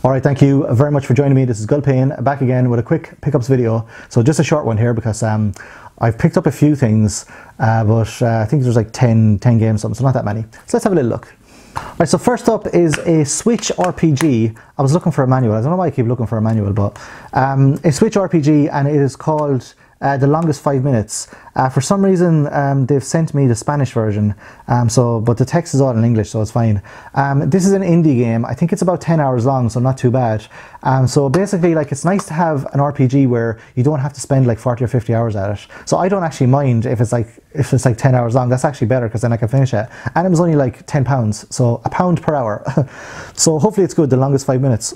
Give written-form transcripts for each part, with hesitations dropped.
Alright, thank you very much for joining me. This is Gulpane, back again with a quick pickups video. So just a short one here because I've picked up a few things, but I think there's like 10 games, something, so not that many. So let's have a little look. Alright, so first up is a Switch RPG. I was looking for a manual. I don't know why I keep looking for a manual, but a Switch RPG, and it is called The Longest 5 Minutes. For some reason, they've sent me the Spanish version, but the text is all in English, so it's fine. This is an indie game. I think it's about 10 hours long, so not too bad. So basically, like, it's nice to have an RPG where you don't have to spend like 40 or 50 hours at it. So I don't actually mind if it's like 10 hours long. That's actually better because then I can finish it. And it was only like £10, so £1 per hour. So hopefully it's good. The Longest 5 Minutes.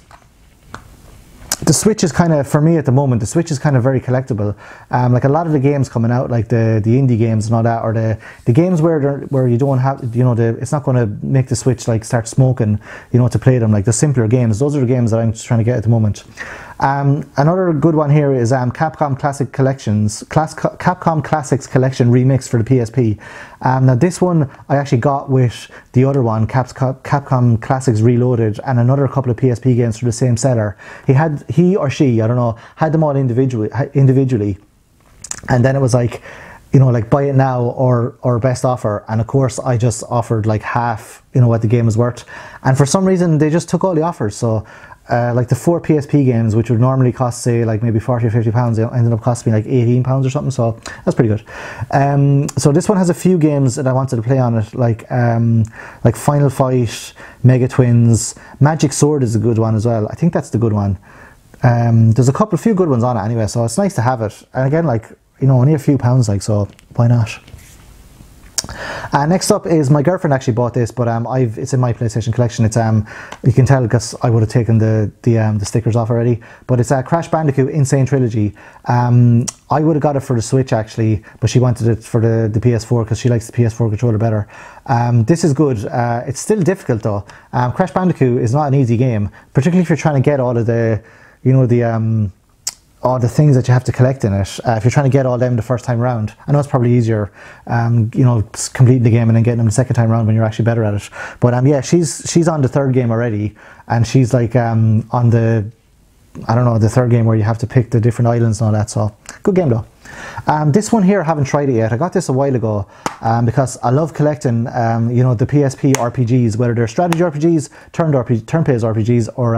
The Switch is kind of, for me at the moment, the Switch is kind of very collectible. Like a lot of the games coming out, like the indie games and all that, or the games where you don't have, you know, it's not going to make the Switch like start smoking, you know, to play them. Like the simpler games, those are the games that I'm just trying to get at the moment. Another good one here is Capcom Classics Collection Remix for the PSP. Now this one I actually got with the other one, Capcom Classics Reloaded, and another couple of PSP games for the same seller. He or she, I don't know, had them all individually, and then it was like, you know, like buy it now or best offer, and of course I just offered like half, you know, what the game was worth, and for some reason they just took all the offers. So like the 4 PSP games, which would normally cost say like maybe 40 or 50 pounds, they ended up costing me like 18 pounds or something, so that's pretty good. So this one has a few games that I wanted to play on it, like Final Fight, Mega Twins, Magic Sword is a good one as well. I think that's the good one. There's a few good ones on it anyway, so it's nice to have it. And again, like, you know, only a few pounds, like, so why not? Next up is, my girlfriend actually bought this, but it's in my PlayStation collection. It's you can tell because I would have taken the stickers off already. But it's a Crash Bandicoot Insane Trilogy. I would have got it for the Switch actually, but she wanted it for the PS4 because she likes the PS4 controller better. This is good. It's still difficult though. Crash Bandicoot is not an easy game, particularly if you're trying to get all of the, you know, all the things that you have to collect in it. If you're trying to get all them the first time around, I know it's probably easier, you know, completing the game and then getting them the second time around when you're actually better at it. But yeah, she's on the third game already, and she's like on the, I don't know, the third game where you have to pick the different islands and all that. So good game though. This one here, I haven't tried it yet. I got this a while ago because I love collecting, you know, the PSP RPGs, whether they're strategy RPGs, turn-based RPGs, or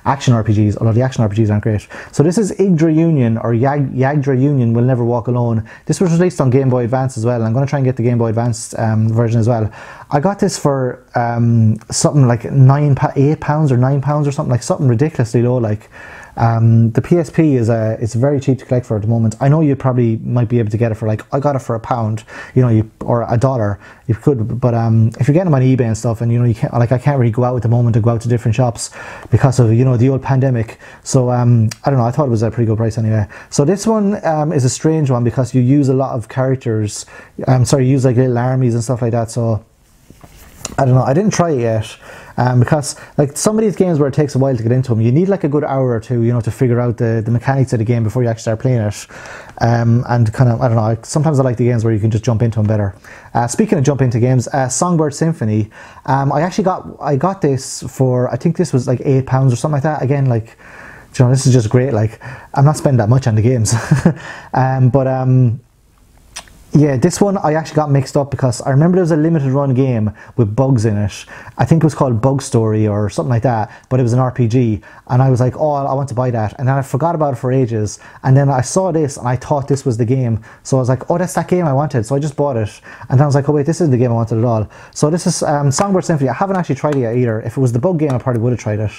action RPGs, although the action RPGs aren't great. So this is Yggdra Union, or Yagdra Union Will Never Walk Alone. This was released on Game Boy Advance as well, and I'm going to try and get the Game Boy Advance version as well. I got this for something like £8 or £9 or something, like something ridiculously low, like. The PSP it's very cheap to collect for at the moment. I know you probably might be able to get it for, like, I got it for £1, you know, or $1. You could, but if you're getting them on eBay and stuff, and you know, you can't, like, I can't really go out at the moment to go out to different shops because of, you know, the old pandemic. So I don't know, I thought it was a pretty good price anyway. So this one is a strange one because you use a lot of characters. You use like little armies and stuff like that. So I don't know, I didn't try it yet. Because like some of these games where it takes a while to get into them, you need like a good hour or two, you know, to figure out the mechanics of the game before you actually start playing it. And kind of, I don't know, sometimes I like the games where you can just jump into them better. Speaking of jump into games, Songbird Symphony, I got this for, I think this was like £8 or something like that. Again, like, you know, this is just great. Like, I'm not spending that much on the games. Yeah, this one I actually got mixed up because I remember there was a limited run game with bugs in it. I think it was called Bug Story or something like that, but it was an RPG, and I was like, oh, I want to buy that, and then I forgot about it for ages, and then I saw this and I thought this was the game, so I was like, oh, that's that game I wanted, so I just bought it, and then I was like, oh wait, this isn't the game I wanted at all. So this is Songbird Symphony. I haven't actually tried it yet either. If it was the bug game, I probably would have tried it,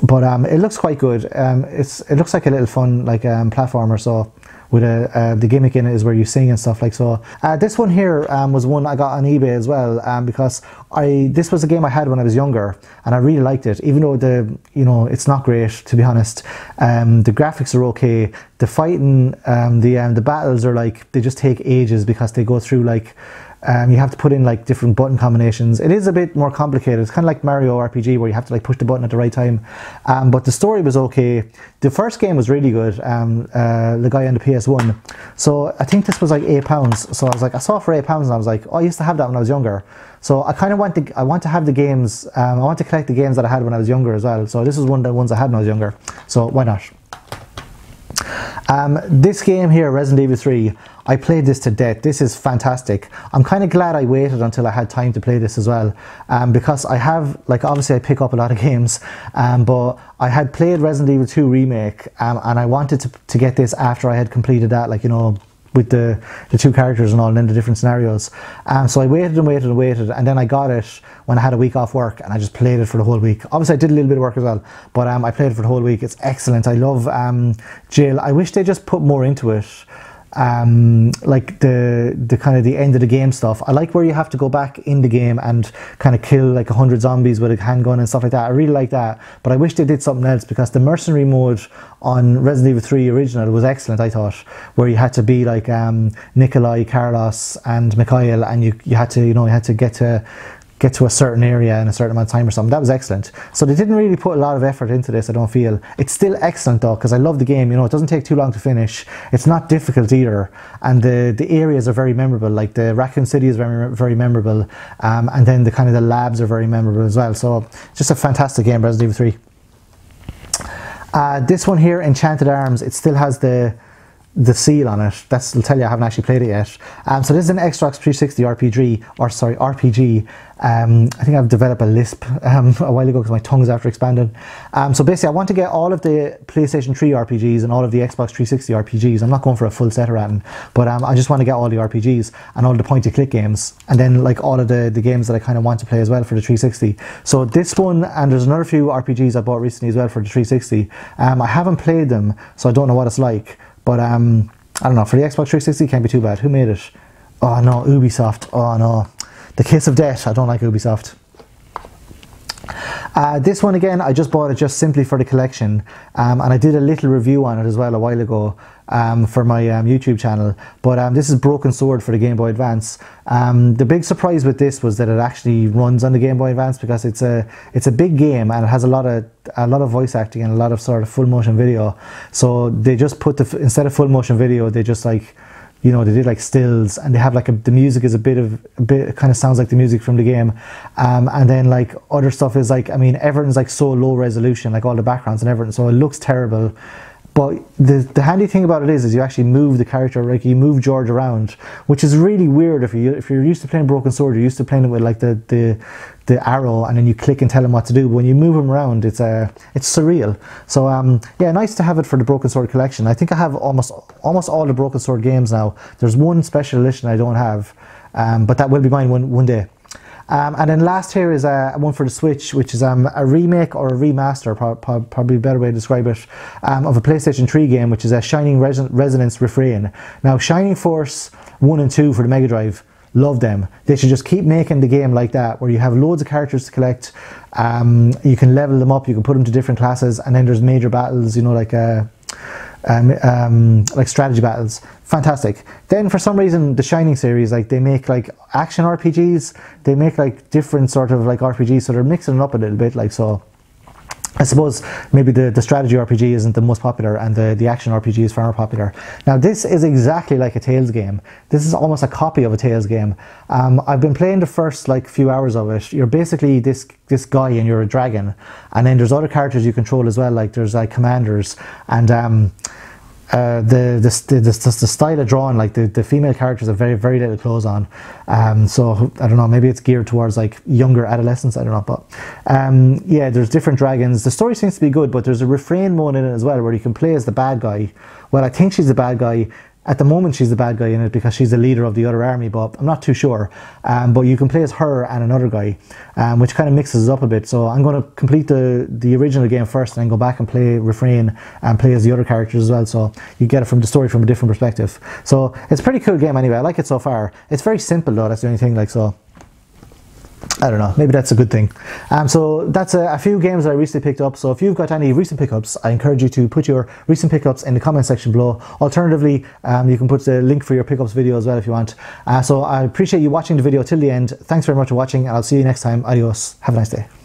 but it looks quite good. It looks like a little fun, like, platformer, so with the gimmick in it is where you sing and stuff like so. This one here was one I got on eBay as well, because this was a game I had when I was younger, and I really liked it, even though it's not great, to be honest. The graphics are okay. The fighting, the battles are like, they just take ages because they go through like You have to put in like different button combinations. It is a bit more complicated. It's kind of like Mario RPG where you have to like push the button at the right time. But the story was okay. The first game was really good. The guy on the PS1. So I think this was like £8. So I was like, I saw it for £8 and I was like, oh, I used to have that when I was younger. So I kind of want to have the games. I want to collect the games that I had when I was younger as well. So this is one of the ones I had when I was younger. So why not? This game here, Resident Evil 3, I played this to death. This is fantastic. I'm kind of glad I waited until I had time to play this as well, because I have, like, obviously I pick up a lot of games, but I had played Resident Evil 2 Remake, and I wanted to get this after I had completed that, like, you know, with the two characters and all, and then the different scenarios. So I waited and waited and waited, and then I got it when I had a week off work, and I just played it for the whole week. Obviously I did a little bit of work as well, but I played it for the whole week. It's excellent. I love Jill. I wish they just put more into it. Like the kind of the end of the game stuff. I like where you have to go back in the game and kind of kill like 100 zombies with a handgun and stuff like that. I really like that, but I wish they did something else, because the mercenary mode on Resident Evil 3 original was excellent, I thought, where you had to be like Nikolai, Carlos and Mikhail, and you had to, you know, you had to get to a certain area in a certain amount of time or something. That was excellent. So they didn't really put a lot of effort into this, I don't feel. It's still excellent though, because I love the game. You know, it doesn't take too long to finish. It's not difficult either, and the areas are very memorable. Like the Raccoon City is very, very memorable, and then the kind of the labs are very memorable as well. So just a fantastic game, Resident Evil 3. This one here, Enchanted Arms, it still has the seal on it. That'll tell you I haven't actually played it yet. So this is an Xbox 360 RPG. I think I've developed a lisp a while ago because my tongue's after expanding. So basically I want to get all of the PlayStation 3 RPGs and all of the Xbox 360 RPGs. I'm not going for a full set or anything, but I just want to get all the RPGs and all the point-and-click games, and then like all of the games that I kind of want to play as well for the 360. So this one, and there's another few RPGs I bought recently as well for the 360. I haven't played them, so I don't know what it's like. But I don't know, for the Xbox 360 it can't be too bad. Who made it? Oh no, Ubisoft. Oh no, the kiss of death. I don't like Ubisoft. This one again, I just bought it just simply for the collection, and I did a little review on it as well a while ago for my YouTube channel. But this is Broken Sword for the Game Boy Advance. The big surprise with this was that it actually runs on the Game Boy Advance, because it's a big game and it has a lot of voice acting and a lot of sort of full motion video. So they just put instead of full motion video, they just like, you know, they did like stills, and they have like the music is a bit it kind of sounds like the music from the game, and then like other stuff is like, I mean, everything's like so low resolution, like all the backgrounds and everything, so it looks terrible. But the handy thing about it is you actually move the character, like you move George around, which is really weird. If you're used to playing Broken Sword, you're used to playing it with like the arrow, and then you click and tell him what to do. But when you move him around, it's surreal. So yeah, nice to have it for the Broken Sword collection. I think I have almost all the Broken Sword games now. There's one special edition I don't have, but that will be mine one day. And then last here is one for the Switch, which is a remake or a remaster, probably a better way to describe it, of a PlayStation 3 game, which is a Shining Resonance Refrain. Now, Shining Force 1 and 2 for the Mega Drive, love them. They should just keep making the game like that, where you have loads of characters to collect, you can level them up, you can put them to different classes, and then there's major battles, you know, like strategy battles. Fantastic. Then for some reason the Shining series, like they make like action RPGs, they make like different sort of like RPGs, so they're mixing it up a little bit, like, so I suppose maybe the strategy RPG isn't the most popular, and the action RPG is far more popular. Now this is exactly like a Tales game. This is almost a copy of a Tales game. I've been playing the first like few hours of it. You're basically this guy and you're a dragon, and then there's other characters you control as well, like there's like commanders, and the style of drawing, like the female characters have very, very little clothes on, so I don't know, maybe it's geared towards like younger adolescents, I don't know, but yeah, there's different dragons. The story seems to be good, but there's a refrain mode in it as well, where you can play as the bad guy. Well, I think she's the bad guy. At the moment she's the bad guy in it because she's the leader of the other army, but I'm not too sure. But you can play as her and another guy, which kind of mixes up a bit. So I'm going to complete the original game first, and then go back and play Refrain and play as the other characters as well, so you get it from the story from a different perspective. So it's a pretty cool game anyway. I like it so far. It's very simple though, that's the only thing, like, so I don't know, maybe that's a good thing. So that's a few games I recently picked up. So if you've got any recent pickups, I encourage you to put your recent pickups in the comment section below. Alternatively, you can put the link for your pickups video as well if you want. So I appreciate you watching the video till the end. Thanks very much for watching, and I'll see you next time. Adios. Have a nice day.